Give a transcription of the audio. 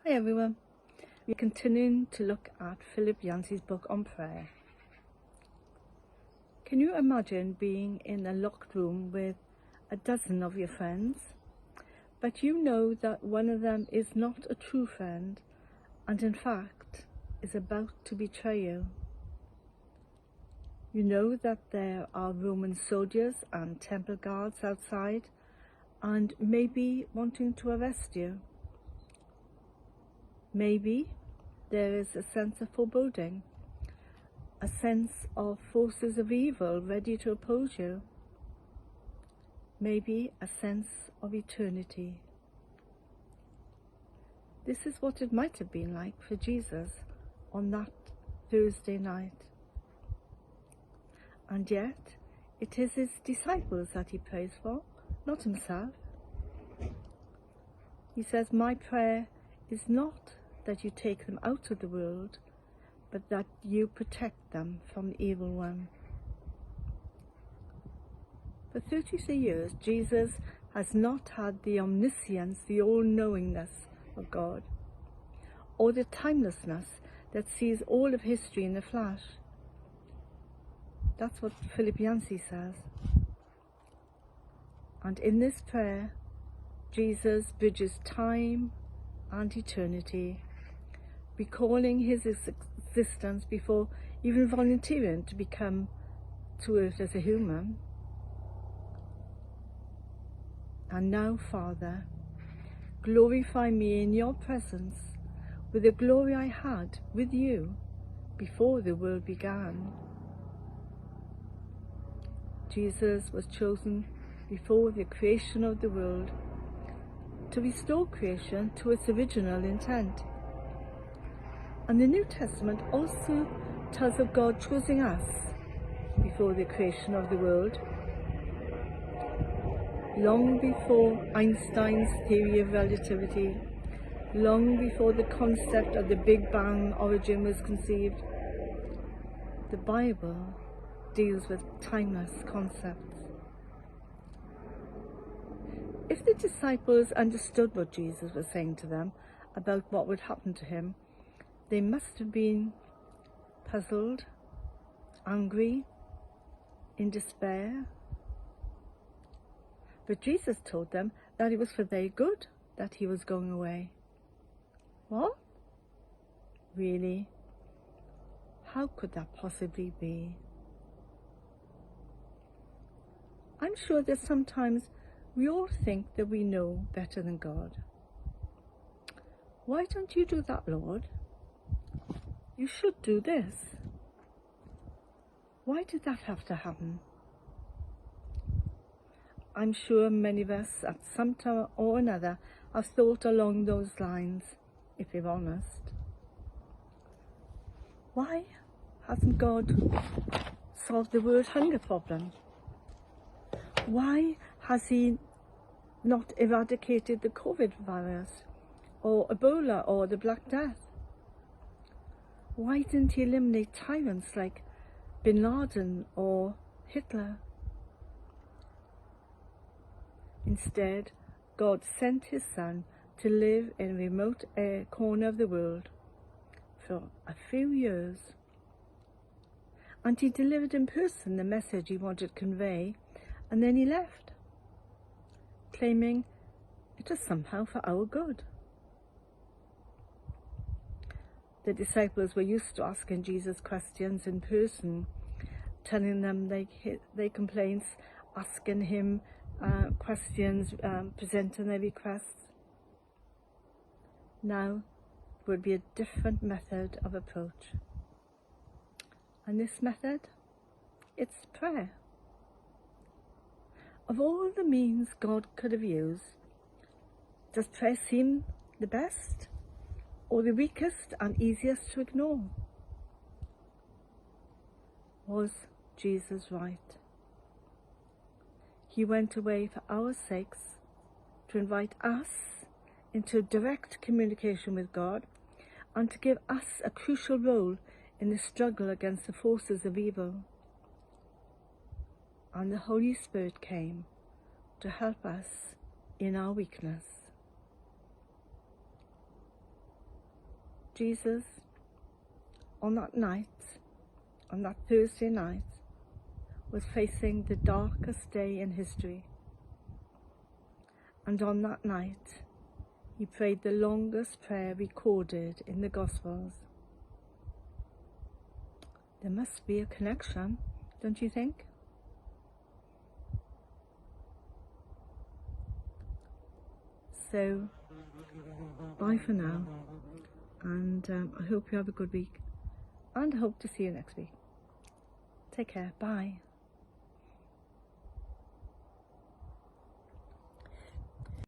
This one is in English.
Hi everyone, we're continuing to look at Philip Yancey's book on prayer. Can you imagine being in a locked room with a dozen of your friends, but you know that one of them is not a true friend and in fact is about to betray you? You know that there are Roman soldiers and temple guards outside and maybe wanting to arrest you. Maybe there is a sense of foreboding, a sense of forces of evil ready to oppose you. Maybe a sense of eternity. This is what it might have been like for Jesus on that Thursday night. And yet, it is his disciples that he prays for, not himself. He says, "My prayer is not that you take them out of the world, but that you protect them from the evil one." For 33 years, Jesus has not had the omniscience, the all-knowingness of God, or the timelessness that sees all of history in a flash. That's what Philip Yancey says. And in this prayer, Jesus bridges time and eternity, recalling his existence before even volunteering to become to earth as a human. And now, Father, glorify me in your presence with the glory I had with you before the world began. Jesus was chosen before the creation of the world to restore creation to its original intent. And the New Testament also tells of God choosing us before the creation of the world, long before Einstein's theory of relativity, long before the concept of the Big Bang origin was conceived. The Bible deals with timeless concepts. If the disciples understood what Jesus was saying to them about what would happen to him, they must have been puzzled, angry, in despair. But Jesus told them that it was for their good that he was going away. What? Really? How could that possibly be? I'm sure that sometimes we all think that we know better than God. Why don't you do that, Lord? You should do this. Why did that have to happen? I'm sure many of us at some time or another have thought along those lines, if we're honest. Why hasn't God solved the world hunger problem? Why has he not eradicated the COVID virus or Ebola or the Black Death? Why didn't he eliminate tyrants like Bin Laden or Hitler? Instead, God sent his son to live in a remote corner of the world for a few years. And he delivered in person the message he wanted to convey, and then he left, claiming it was somehow for our good. The disciples were used to asking Jesus questions in person, telling them their complaints, asking him questions, presenting their requests. Now would be a different method of approach. And this method, it's prayer. Of all the means God could have used, does prayer seem the best or the weakest and easiest to ignore? Was Jesus right? He went away for our sakes to invite us into direct communication with God and to give us a crucial role in the struggle against the forces of evil. And the Holy Spirit came to help us in our weakness. Jesus, on that night, on that Thursday night, was facing the darkest day in history. And on that night, he prayed the longest prayer recorded in the Gospels. There must be a connection, don't you think? So, bye for now, and I hope you have a good week, and I hope to see you next week. Take care, bye.